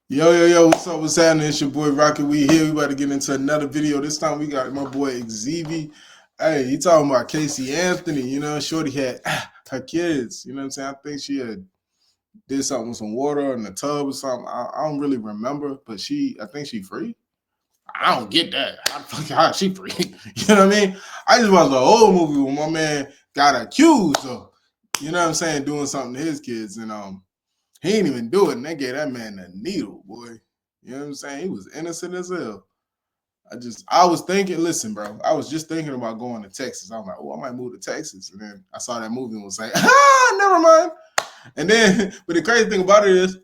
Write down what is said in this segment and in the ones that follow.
Yo, what's up? What's happening? It's your boy Rocket. We here. We about to get into another video. This time we got my boy Xavier. Hey, he talking about Casey Anthony. You know, Shorty had her kids. You know what I'm saying? I think she had did something with some water in the tub or something. I don't really remember, but I think she free. I don't get that. How she free? You know what I mean? I just watched the whole movie where my man got accused of, you know what I'm saying, doing something to his kids, and he didn't even do it, and they gave that man a needle, boy. You know what I'm saying? He was innocent as hell. I was thinking, listen, bro, I was just thinking about going to Texas. I was like, oh, I might move to Texas. And then I saw that movie and was like, never mind. And then, but the crazy thing about it is,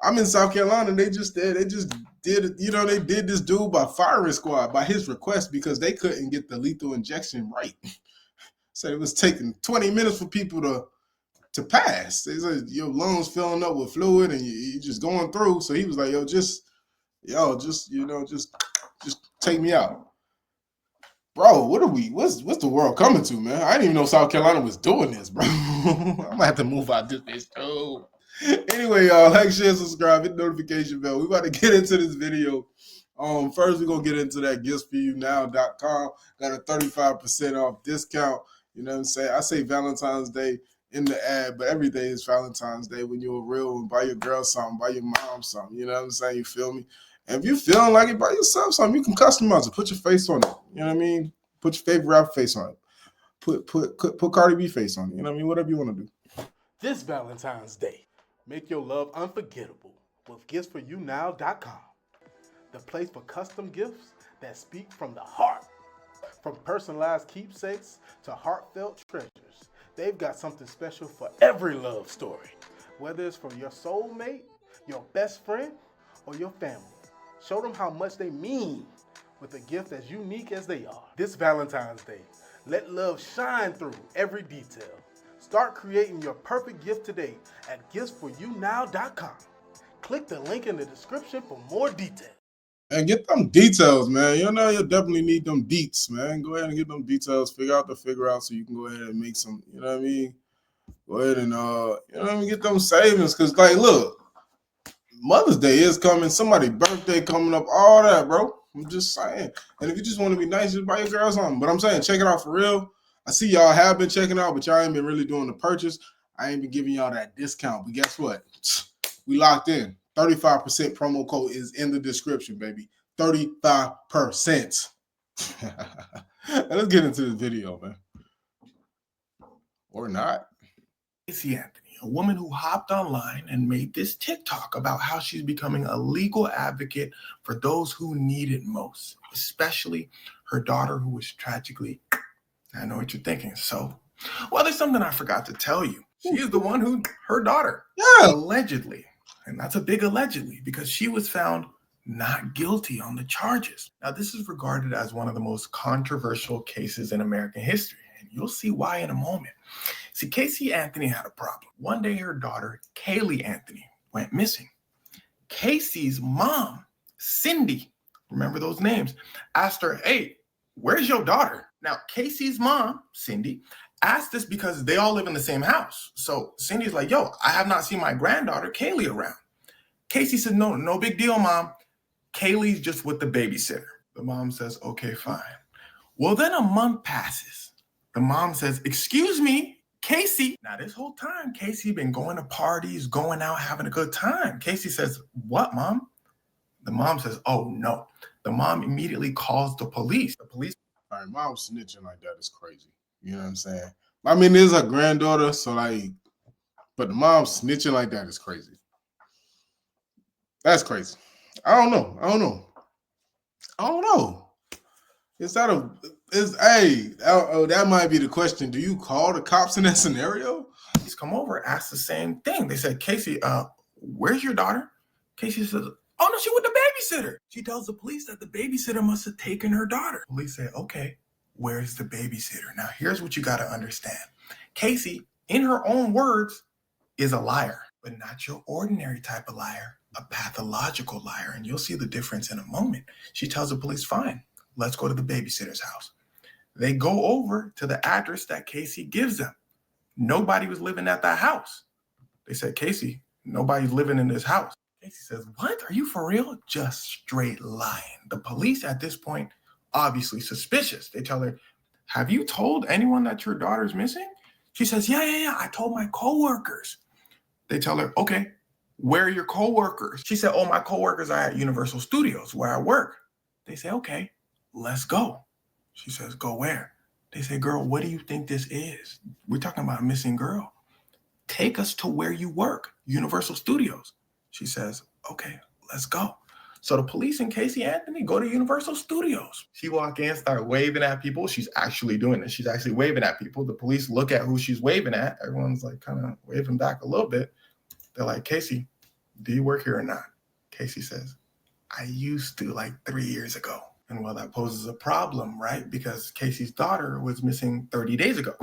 I'm in South Carolina. They just did, you know, they did this dude by firing squad by his request because they couldn't get the lethal injection right. So it was taking 20 minutes for people to pass. They said your lungs filling up with fluid and you just going through. So he was like, just take me out. Bro, what's the world coming to, man? I didn't even know South Carolina was doing this, bro. I'm gonna have to move out this bitch too. Anyway, y'all, like, share, subscribe, hit the notification bell. We about to get into this video. First we're gonna get into that giftsforyounow.com. Got a 35% off discount. You know what I'm saying? I say Valentine's Day in the ad, but every day is Valentine's Day when you're real and buy your girl something, buy your mom something. You know what I'm saying? You feel me? And if you're feeling like it, buy yourself something. You can customize it. Put your face on it. You know what I mean? Put your favorite rapper face on it. Put Cardi B face on it. You know what I mean? Whatever you want to do. This Valentine's Day, make your love unforgettable with giftsforyounow.com. The place for custom gifts that speak from the heart. From personalized keepsakes to heartfelt treasures, they've got something special for every love story. Whether it's for your soulmate, your best friend, or your family, show them how much they mean with a gift as unique as they are. This Valentine's Day, let love shine through every detail. Start creating your perfect gift today at giftsforyounow.com. Click the link in the description for more details. And get them details, man. You know, you definitely need them deets, man. Go ahead and get them details. Figure out so you can go ahead and make some, you know what I mean? Go ahead and, you know what I mean? Get them savings. Because, like, look, Mother's Day is coming. Somebody's birthday coming up. All that, bro. I'm just saying. And if you just want to be nice, just buy your girl something. But I'm saying, check it out for real. I see y'all have been checking out, but y'all ain't been really doing the purchase. I ain't been giving y'all that discount. But guess what? We locked in. 35% promo code is in the description, baby. 35%. Let's get into this video, man. Or not. Casey Anthony, a woman who hopped online and made this TikTok about how she's becoming a legal advocate for those who need it most, especially her daughter who was tragically, I know what you're thinking. So, well, there's something I forgot to tell you. She is the one who, her daughter, allegedly, and that's a big allegedly, because she was found not guilty on the charges. Now, this is regarded as one of the most controversial cases in American history, and you'll see why in a moment. See, Casey Anthony had a problem. One day, her daughter, Kaylee Anthony, went missing. Casey's mom, Cindy, remember those names, asked her, hey, where's your daughter? Now, Casey's mom, Cindy, asked this because they all live in the same house. So Cindy's like, yo, I have not seen my granddaughter, Kaylee, around. Casey said, no big deal, mom. Kaylee's just with the babysitter. The mom says, okay, fine. Well, then a month passes. The mom says, excuse me, Casey. Now, this whole time, Casey been going to parties, going out, having a good time. Casey says, what, mom? The mom says, oh, no. The mom immediately calls the police. The police. All right, mom snitching like that is crazy. You know what I'm saying? I mean, there's a granddaughter, so like, but the mom snitching like that is crazy. That's crazy. I don't know. Is that that might be the question. Do you call the cops in that scenario? He's come over, asked the same thing. They said, Casey, where's your daughter? Casey says, oh, no, she with the babysitter. She tells the police that the babysitter must have taken her daughter. Police say, okay, where's the babysitter? Now, here's what you got to understand. Casey, in her own words, is a liar, but not your ordinary type of liar, a pathological liar. And you'll see the difference in a moment. She tells the police, fine, let's go to the babysitter's house. They go over to the address that Casey gives them. Nobody was living at that house. They said, Casey, nobody's living in this house. Casey says, what? Are you for real? Just straight lying. The police at this point, obviously suspicious. They tell her, have you told anyone that your daughter's missing? She says, yeah. I told my coworkers. They tell her, okay, where are your coworkers? She said, oh, my coworkers are at Universal Studios where I work. They say, okay, let's go. She says, go where? They say, girl, what do you think this is? We're talking about a missing girl. Take us to where you work, Universal Studios. She says, okay, let's go. So the police and Casey Anthony go to Universal Studios. She walk in, start waving at people. She's actually doing this. She's actually waving at people. The police look at who she's waving at. Everyone's like kind of waving back a little bit. They're like, Casey, do you work here or not? Casey says, I used to like 3 years ago. And well, that poses a problem, right? Because Casey's daughter was missing 30 days ago.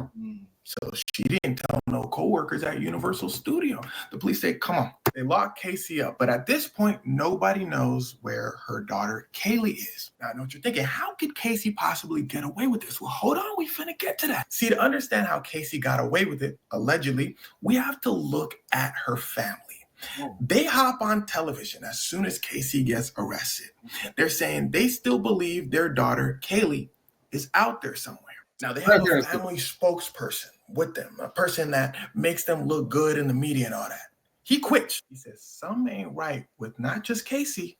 So she didn't tell no coworkers at Universal Studio. The police say, come on. They lock Casey up. But at this point, nobody knows where her daughter Kaylee is. Now, I know what you're thinking. How could Casey possibly get away with this? Well, hold on. We finna get to that. See, to understand how Casey got away with it, allegedly, we have to look at her family. They hop on television as soon as Casey gets arrested. They're saying they still believe their daughter, Kaylee, is out there somewhere. Now, they have a family spokesperson with them, a person that makes them look good in the media and all that. He quits. He says, something ain't right with not just Casey,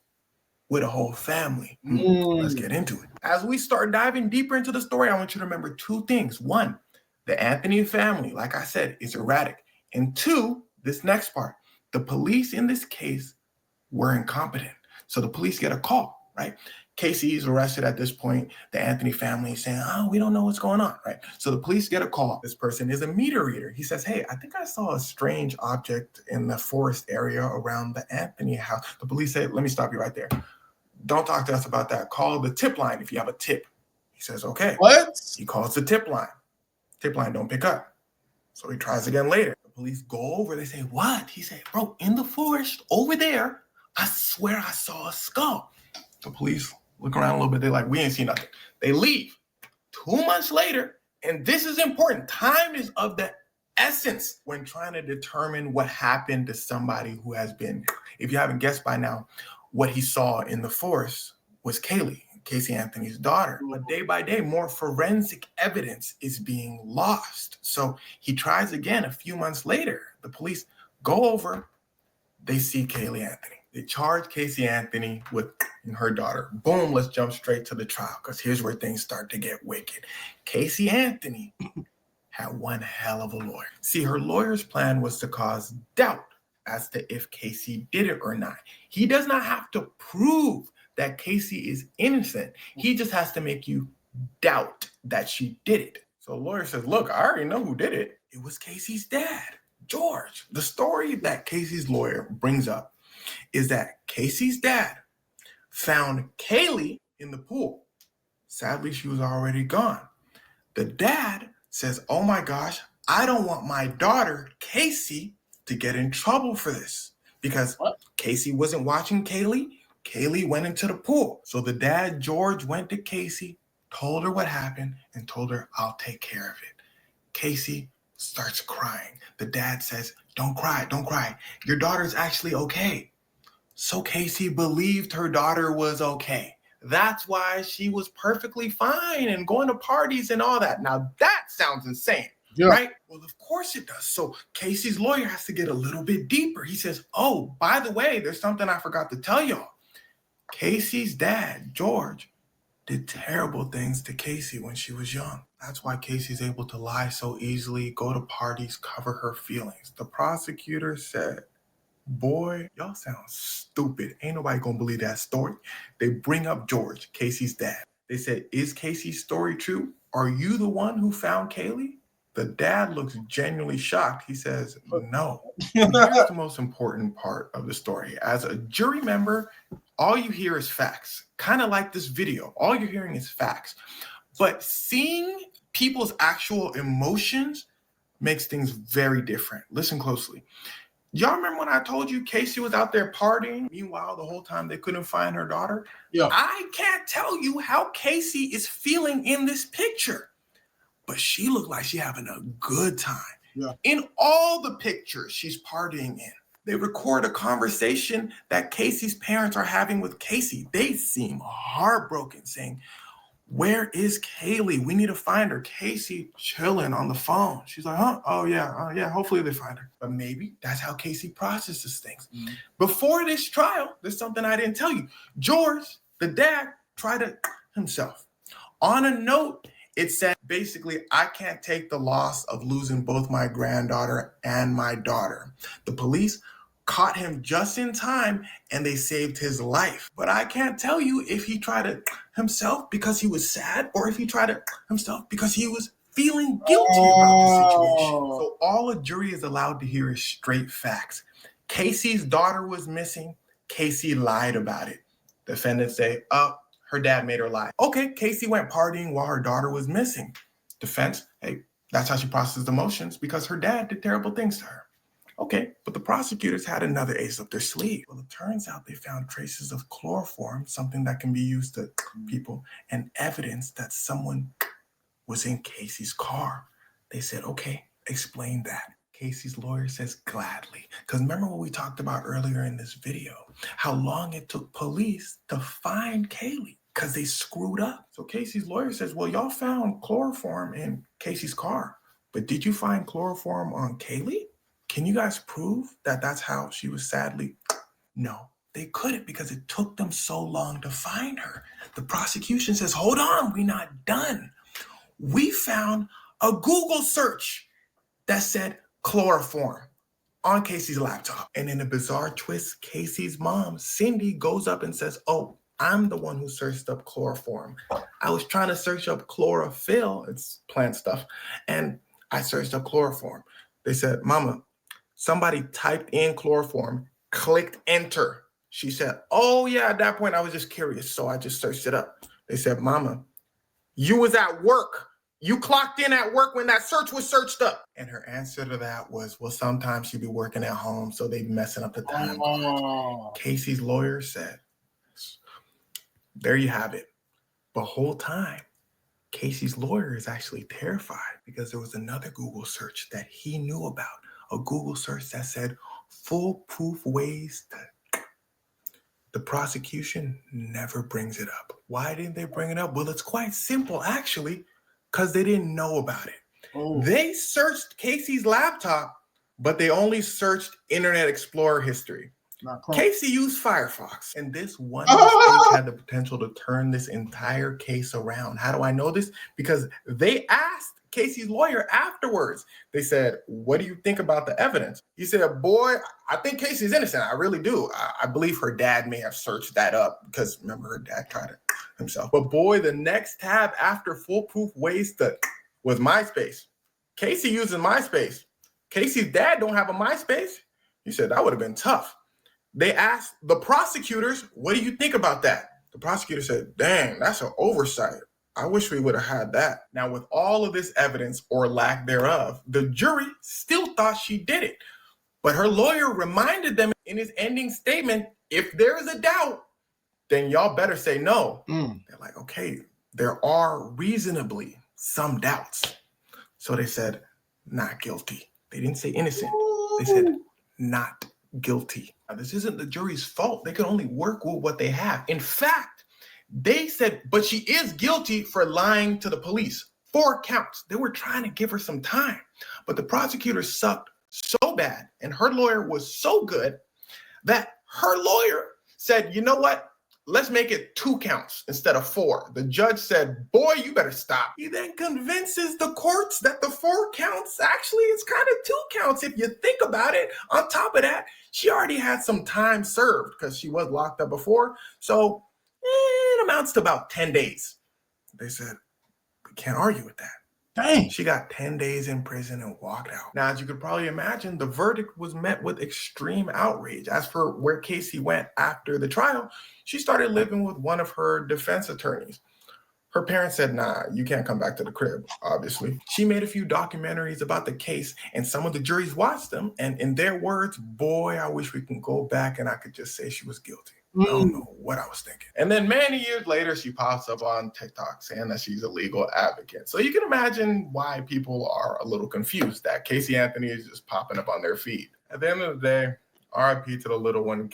with a whole family. Let's get into it. As we start diving deeper into the story, I want you to remember two things. One, the Anthony family, like I said, is erratic. And two, this next part. The police in this case were incompetent. So the police get a call, right? Casey is arrested at this point. The Anthony family is saying, oh, we don't know what's going on, right? So the police get a call. This person is a meter reader. He says, hey, I think I saw a strange object in the forest area around the Anthony house. The police say, let me stop you right there. Don't talk to us about that. Call the tip line if you have a tip. He says, okay. What? He calls the tip line. Tip line don't pick up. So he tries again later. Police go over. They say, what? He said, bro, in the forest over there, I swear I saw a skull. The police look around a little bit. They're like, we ain't seen nothing. They leave. 2 months later, and this is important. Time is of the essence when trying to determine what happened to somebody who has been, if you haven't guessed by now, what he saw in the forest was Kaylee, Casey Anthony's daughter. But day by day, more forensic evidence is being lost. So he tries again a few months later. The police go over, they see Kaylee Anthony. They charge Casey Anthony with her daughter. Boom, let's jump straight to the trial because here's where things start to get wicked. Casey Anthony had one hell of a lawyer. See, her lawyer's plan was to cause doubt as to if Casey did it or not. He does not have to prove that Casey is innocent. He just has to make you doubt that she did it. So the lawyer says, look, I already know who did it. It was Casey's dad, George. The story that Casey's lawyer brings up is that Casey's dad found Kaylee in the pool. Sadly, she was already gone. The dad says, oh my gosh, I don't want my daughter, Casey, to get in trouble for this because Casey wasn't watching Kaylee. Kaylee went into the pool. So the dad, George, went to Casey, told her what happened, and told her, I'll take care of it. Casey starts crying. The dad says, don't cry, don't cry. Your daughter's actually okay. So Casey believed her daughter was okay. That's why she was perfectly fine and going to parties and all that. Now that sounds insane, right? Well, of course it does. So Casey's lawyer has to get a little bit deeper. He says, oh, by the way, there's something I forgot to tell y'all. Casey's dad, George, did terrible things to Casey when she was young. That's why Casey's able to lie so easily, go to parties, cover her feelings. The prosecutor said, boy, y'all sound stupid. Ain't nobody gonna believe that story. They bring up George, Casey's dad. They said, is Casey's story true? Are you the one who found Kaylee? The dad looks genuinely shocked. He says, no. Here's the most important part of the story. As a jury member, all you hear is facts. Kind of like this video. All you're hearing is facts. But seeing people's actual emotions makes things very different. Listen closely. Y'all remember when I told you Casey was out there partying? Meanwhile, the whole time they couldn't find her daughter? Yeah. I can't tell you how Casey is feeling in this picture, but she looked like she's having a good time. Yeah. In all the pictures she's partying in, They record a conversation that Casey's parents are having with Casey. They seem heartbroken, saying, "Where is Kaylee? We need to find her." Casey chilling on the phone. She's like, "Huh? Oh yeah, hopefully they find her." But maybe that's how Casey processes things. Before this trial, there's something I didn't tell you. George, the dad, tried to himself. On a note, it said, basically, "I can't take the loss of losing both my granddaughter and my daughter. The police caught him just in time and they saved his life. But I can't tell you if he tried it himself because he was sad or if he tried it himself because he was feeling guilty about the situation." So all a jury is allowed to hear is straight facts. Casey's daughter was missing. Casey lied about it. Defendants say, "Oh, her dad made her lie." Okay, Casey went partying while her daughter was missing. Defense, "Hey, that's how she processed emotions because her dad did terrible things to her." Okay, but the prosecutors had another ace up their sleeve. Well, it turns out they found traces of chloroform, something that can be used to people, and evidence that someone was in Casey's car. They said, "Okay, explain that." Casey's lawyer says, "Gladly." Because remember what we talked about earlier in this video, how long it took police to find Kaylee because they screwed up. So Casey's lawyer says, "Well, y'all found chloroform in Casey's car, but did you find chloroform on Kaylee? Can you guys prove that that's how she was sadly?" No, they couldn't because it took them so long to find her. The prosecution says, "Hold on, we're not done. We found a Google search that said chloroform on Casey's laptop." And in a bizarre twist, Casey's mom, Cindy, goes up and says, "Oh, I'm the one who searched up chloroform. I was trying to search up chlorophyll, it's plant stuff, and I searched up chloroform." They said, "Mama, somebody typed in chloroform, clicked enter." She said, "Oh yeah, at that point I was just curious, so I just searched it up." They said, "Mama, you was at work. You clocked in at work when that search was searched up." And her answer to that was, "Well, sometimes she'd be working at home, so they'd be messing up the time cards." Casey's lawyer said, there you have it. The whole time, Casey's lawyer is actually terrified because there was another Google search that he knew about. A Google search that said foolproof ways to... The prosecution never brings it up. Why didn't they bring it up? Well, it's quite simple, actually, because they didn't know about it. They searched Casey's laptop, but they only searched Internet Explorer history. Casey used Firefox, and this one mistake had the potential to turn this entire case around. How do I know this? Because they asked Casey's lawyer afterwards. They said, "What do you think about the evidence?" He said, "Boy, I think Casey's innocent. I really do. I believe her dad may have searched that up because remember her dad tried it himself. But boy, the next tab after foolproof ways to was MySpace. Casey uses MySpace. Casey's dad don't have a MySpace." He said that would have been tough. They asked the prosecutors, "What do you think about that?" The prosecutor said, "Dang, that's an oversight. I wish we would have had that." Now, with all of this evidence or lack thereof, the jury still thought she did it. But her lawyer reminded them in his ending statement, if there is a doubt, then y'all better say no. They're like, okay, there are reasonably some doubts. So they said, not guilty. They didn't say innocent. They said not guilty. Now, this isn't the jury's fault. They can only work with what they have. In fact, they said, but she is guilty for lying to the police. 4 counts. They were trying to give her some time. But the prosecutor sucked so bad, and her lawyer was so good that her lawyer said, you know what? Let's make it 2 counts instead of 4. The judge said, boy, you better stop. He then convinces the courts that the 4 counts, actually, it's kind of 2 counts if you think about it. On top of that, she already had some time served because she was locked up before. So it amounts to about 10 days. They said, we can't argue with that. Dang. She got 10 days in prison and walked out. Now, as you could probably imagine, the verdict was met with extreme outrage. As for where Casey went after the trial, she started living with one of her defense attorneys. Her parents said, nah, you can't come back to the crib, obviously. She made a few documentaries about the case, and some of the juries watched them. And in their words, boy, I wish we can go back and I could just say she was guilty. I don't know what I was thinking. And then many years later, she pops up on TikTok saying that she's a legal advocate. So you can imagine why people are a little confused that Casey Anthony is just popping up on their feed. At the end of the day, R.I.P. to the little one.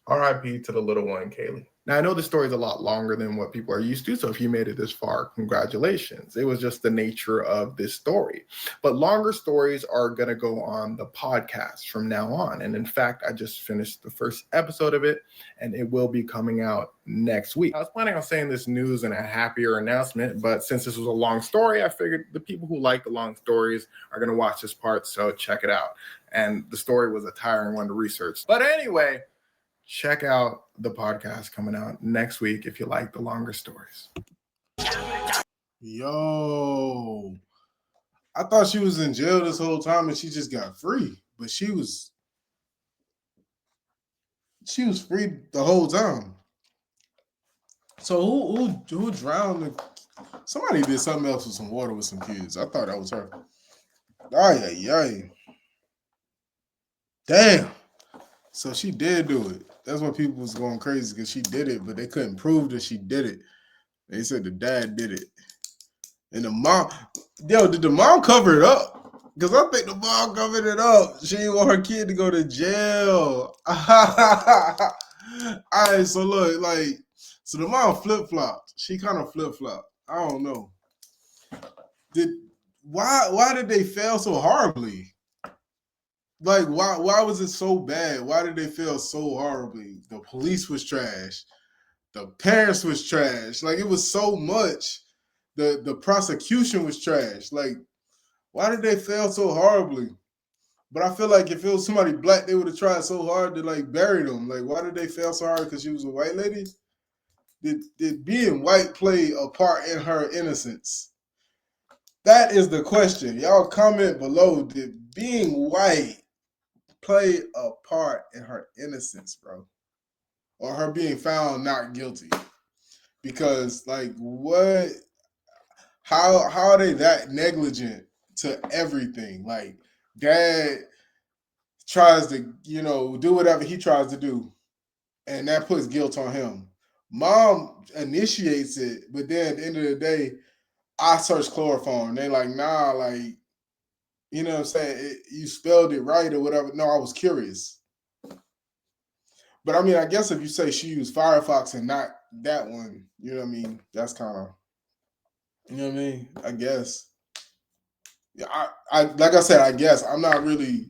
R.I.P. to the little one, Kaylee. Now, I know the story is a lot longer than what people are used to, so if you made it this far, congratulations. It was just the nature of this story. But longer stories are going to go on the podcast from now on. And in fact, I just finished the first episode of it, and it will be coming out next week. I was planning on saying this news and a happier announcement, but since this was a long story, I figured the people who like the long stories are going to watch this part, so check it out. And the story was a tiring one to research. But anyway, check out the podcast coming out next week if you like the longer stories. Yo, I thought she was in jail this whole time and she just got free, but she was free the whole time. So who drowned? Somebody did something else with some water with some kids. I thought that was her. Ay. Damn. So she did do it. That's why people was going crazy, because she did it, but they couldn't prove that she did it. They said the dad did it. And the mom, did the mom cover it up? Because I think the mom covered it up. She didn't want her kid to go to jail. All right, so look, so the mom flip-flopped. She kind of flip-flopped. I don't know. Why did they fail so horribly? Like, why was it so bad? Why did they fail so horribly? The police was trash. The parents was trash. Like, it was so much. The prosecution was trash. Like, why did they fail so horribly? But I feel like if it was somebody black, they would have tried so hard to, bury them. Like, why did they fail so hard? Because she was a white lady? Did being white play a part in her innocence? That is the question. Y'all comment below. Did being white play a part in her innocence, bro? Or her being found not guilty? Because, what? How are they that negligent to everything? Like, dad tries to, do whatever he tries to do, and that puts guilt on him. Mom initiates it, but then at the end of the day, I search chloroform. They like, nah, you know what I'm saying? You spelled it right or whatever. No, I was curious. But I mean, I guess if you say she used Firefox and not that one, you know what I mean? That's kind of, you know what I mean? I guess. Yeah, I like I said, I guess. I'm not really.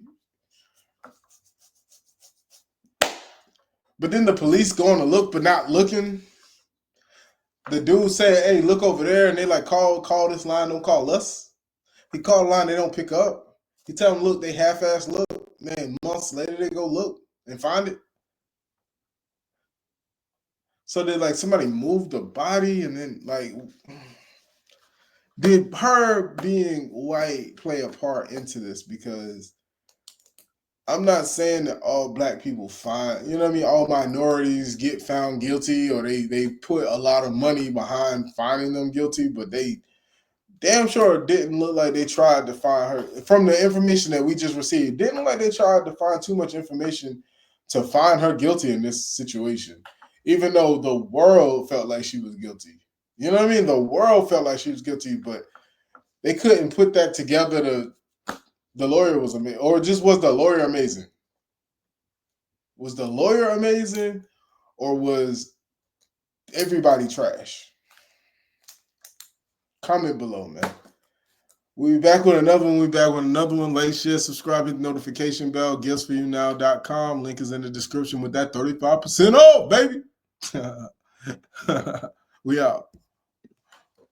But then the police going to look but not looking. The dude said, hey, look over there. And they call this line, don't call us. He called the line, they don't pick up. He tell them, look, they half-ass look. Man, months later, they go look and find it. So did somebody move the body, and then did her being white play a part into this? Because I'm not saying that all black people find, you know what I mean, all minorities get found guilty, or they put a lot of money behind finding them guilty, but they damn sure didn't look like they tried to find her. From the information that we just received, didn't look like they tried to find too much information to find her guilty in this situation, even though the world felt like she was guilty. You know what I mean? The world felt like she was guilty, but they couldn't put that together. The lawyer was amazing. Or just was the lawyer amazing? Was the lawyer amazing, or was everybody trash? Comment below, man. We'll be back with another one. Like, share, subscribe, hit the notification bell. GiftsForYouNow.com. Link is in the description with that 35% off, baby. We out.